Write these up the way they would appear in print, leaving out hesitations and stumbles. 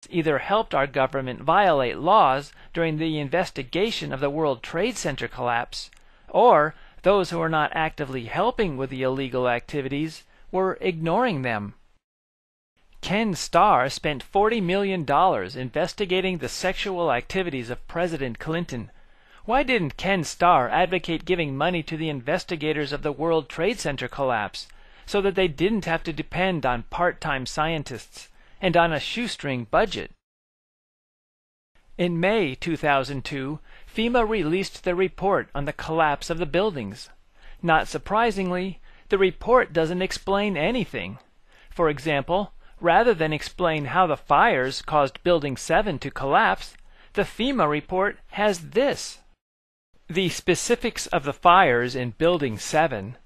either helped our government violate laws during the investigation of the World Trade Center collapse, or those who were not actively helping with the illegal activities were ignoring them. Ken Starr spent $40 million investigating the sexual activities of President Clinton. Why didn't Ken Starr advocate giving money to the investigators of the World Trade Center collapse so that they didn't have to depend on part-time scientists and on a shoestring budget? In May 2002, FEMA released the report on the collapse of the buildings. Not surprisingly, the report doesn't explain anything. For example, rather than explain how the fires caused Building 7 to collapse, the FEMA report has this. The specifics of the fires in Building 7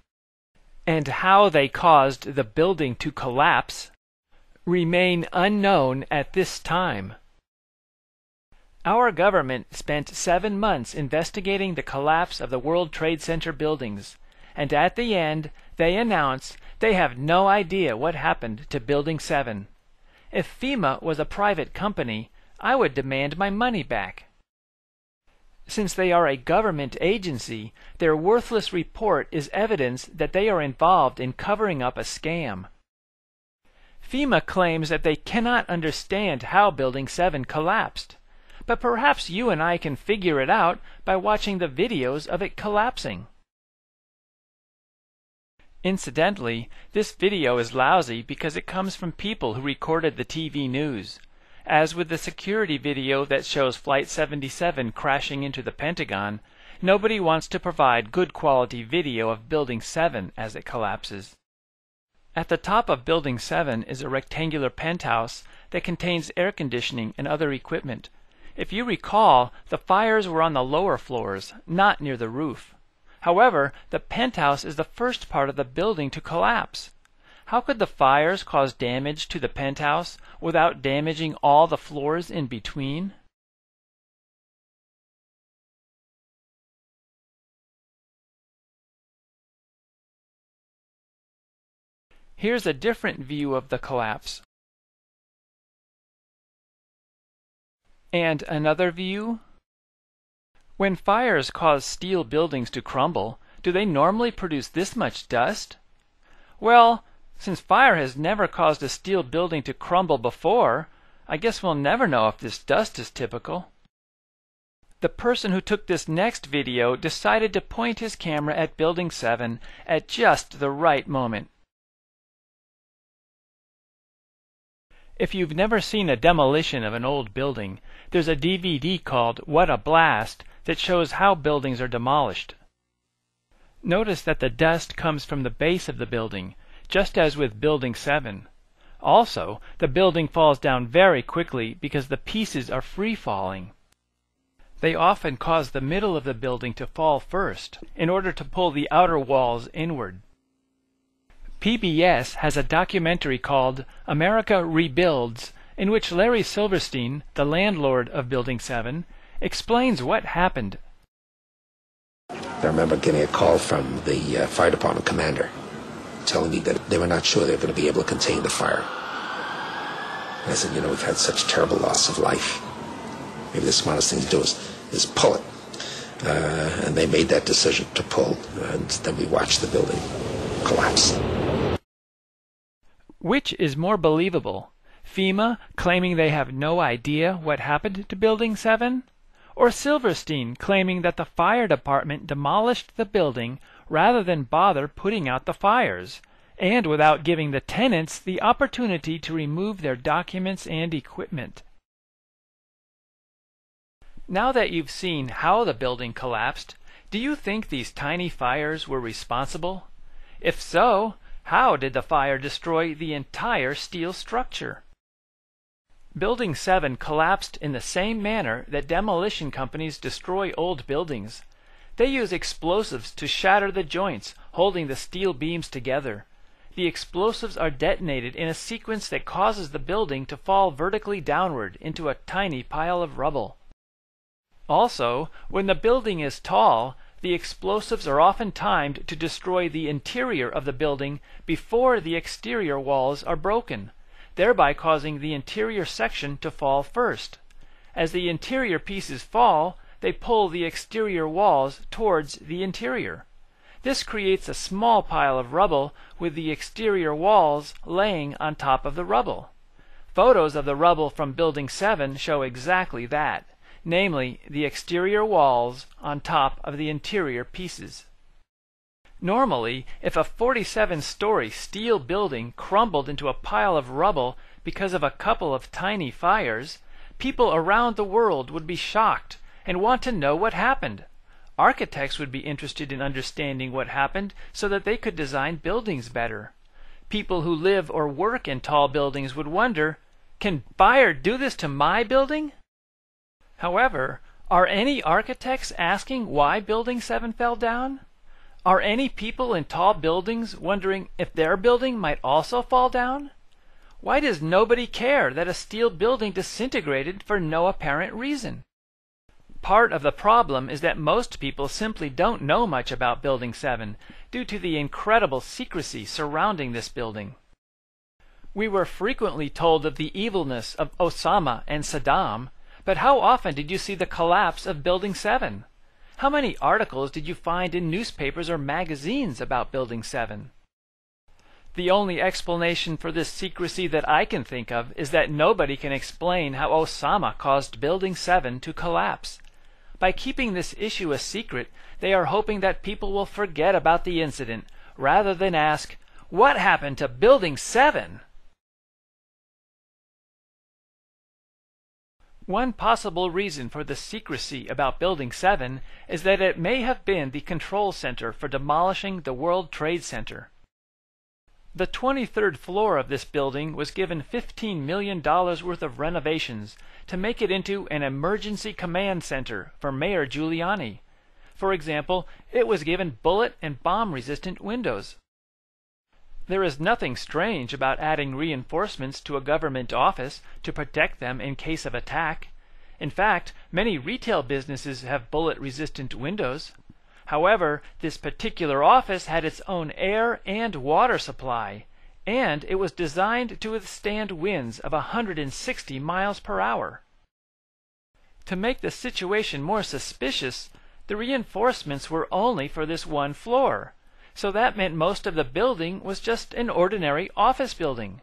and how they caused the building to collapse remain unknown at this time. Our government spent 7 months investigating the collapse of the World Trade Center buildings, and at the end they announce they have no idea what happened to Building 7. If FEMA was a private company, I would demand my money back. Since they are a government agency, their worthless report is evidence that they are involved in covering up a scam. FEMA claims that they cannot understand how Building 7 collapsed, but perhaps you and I can figure it out by watching the videos of it collapsing. Incidentally, this video is lousy because it comes from people who recorded the TV news. As with the security video that shows Flight 77 crashing into the Pentagon, nobody wants to provide good quality video of Building 7 as it collapses. At the top of Building 7 is a rectangular penthouse that contains air conditioning and other equipment. If you recall, the fires were on the lower floors, not near the roof. However, the penthouse is the first part of the building to collapse. How could the fires cause damage to the penthouse without damaging all the floors in between? Here's a different view of the collapse. And another view. When fires cause steel buildings to crumble, do they normally produce this much dust? Well, since fire has never caused a steel building to crumble before, I guess we'll never know if this dust is typical. The person who took this next video decided to point his camera at Building 7 at just the right moment. If you've never seen a demolition of an old building, there's a DVD called What a Blast that shows how buildings are demolished. Notice that the dust comes from the base of the building, just as with Building 7. Also, the building falls down very quickly because the pieces are free-falling. They often cause the middle of the building to fall first, in order to pull the outer walls inward. PBS has a documentary called America Rebuilds, in which Larry Silverstein, the landlord of Building 7, explains what happened. I remember getting a call from the fire department commander telling me that they were not sure they were going to be able to contain the fire. And I said, we've had such terrible loss of life. Maybe the smartest thing to do is pull it. And they made that decision to pull, and then we watched the building collapse. Which is more believable? FEMA claiming they have no idea what happened to Building 7? Or Silverstein claiming that the fire department demolished the building rather than bother putting out the fires, and without giving the tenants the opportunity to remove their documents and equipment? Now that you've seen how the building collapsed, do you think these tiny fires were responsible? If so, how did the fire destroy the entire steel structure? Building 7 collapsed in the same manner that demolition companies destroy old buildings. They use explosives to shatter the joints holding the steel beams together. The explosives are detonated in a sequence that causes the building to fall vertically downward into a tiny pile of rubble. Also, when the building is tall, the explosives are often timed to destroy the interior of the building before the exterior walls are broken. thereby causing the interior section to fall first. As the interior pieces fall, they pull the exterior walls towards the interior. This creates a small pile of rubble with the exterior walls laying on top of the rubble. Photos of the rubble from Building 7 show exactly that, namely the exterior walls on top of the interior pieces. Normally, if a 47-story steel building crumbled into a pile of rubble because of a couple of tiny fires, people around the world would be shocked and want to know what happened. Architects would be interested in understanding what happened so that they could design buildings better. People who live or work in tall buildings would wonder, can fire do this to my building? However, are any architects asking why Building 7 fell down? Are any people in tall buildings wondering if their building might also fall down? Why does nobody care that a steel building disintegrated for no apparent reason? Part of the problem is that most people simply don't know much about Building 7 due to the incredible secrecy surrounding this building. We were frequently told of the evilness of Osama and Saddam, but how often did you see the collapse of Building 7? How many articles did you find in newspapers or magazines about Building 7? The only explanation for this secrecy that I can think of is that nobody can explain how Osama caused Building 7 to collapse. By keeping this issue a secret, they are hoping that people will forget about the incident rather than ask, "What happened to Building 7?" One possible reason for the secrecy about Building 7 is that it may have been the control center for demolishing the World Trade Center. The 23rd floor of this building was given $15 million worth of renovations to make it into an emergency command center for Mayor Giuliani. For example, it was given bullet and bomb-resistant windows. There is nothing strange about adding reinforcements to a government office to protect them in case of attack. In fact, many retail businesses have bullet-resistant windows. However, this particular office had its own air and water supply, and it was designed to withstand winds of 160 miles per hour. To make the situation more suspicious, the reinforcements were only for this one floor, so that meant most of the building was just an ordinary office building.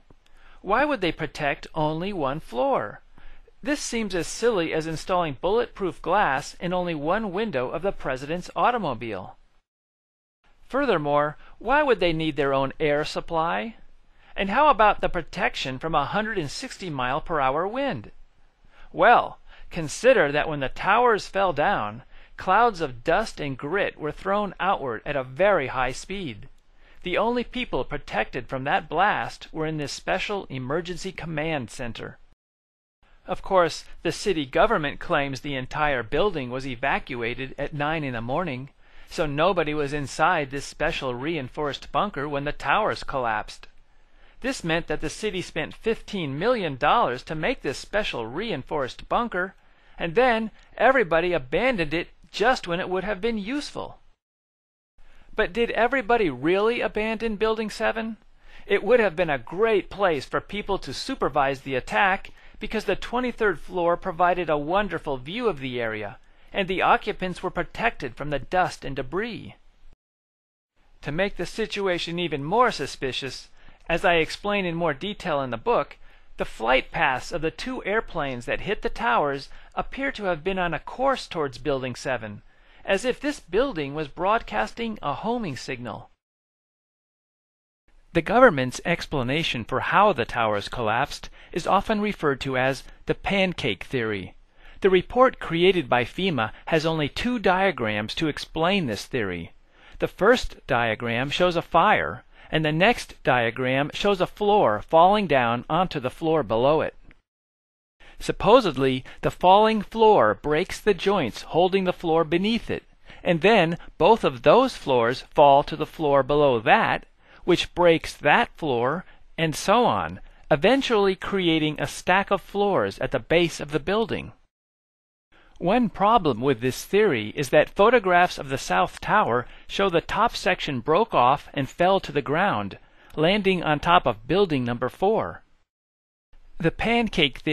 Why would they protect only one floor? This seems as silly as installing bulletproof glass in only one window of the president's automobile. Furthermore, why would they need their own air supply? And how about the protection from a 160-mile-per-hour wind? Well, consider that when the towers fell down, clouds of dust and grit were thrown outward at a very high speed. The only people protected from that blast were in this special emergency command center. Of course, the city government claims the entire building was evacuated at 9 in the morning, so nobody was inside this special reinforced bunker when the towers collapsed. This meant that the city spent $15 million to make this special reinforced bunker, and then everybody abandoned it just when it would have been useful. But did everybody really abandon Building 7? It would have been a great place for people to supervise the attack because the 23rd floor provided a wonderful view of the area, and the occupants were protected from the dust and debris. To make the situation even more suspicious, as I explain in more detail in the book, the flight paths of the two airplanes that hit the towers appear to have been on a course towards Building 7, as if this building was broadcasting a homing signal. The government's explanation for how the towers collapsed is often referred to as the pancake theory. The report created by FEMA has only two diagrams to explain this theory. The first diagram shows a fire, and the next diagram shows a floor falling down onto the floor below it. Supposedly, the falling floor breaks the joints holding the floor beneath it, and then both of those floors fall to the floor below that, which breaks that floor, and so on, eventually creating a stack of floors at the base of the building. One problem with this theory is that photographs of the South Tower show the top section broke off and fell to the ground, landing on top of building number 4. The pancake theory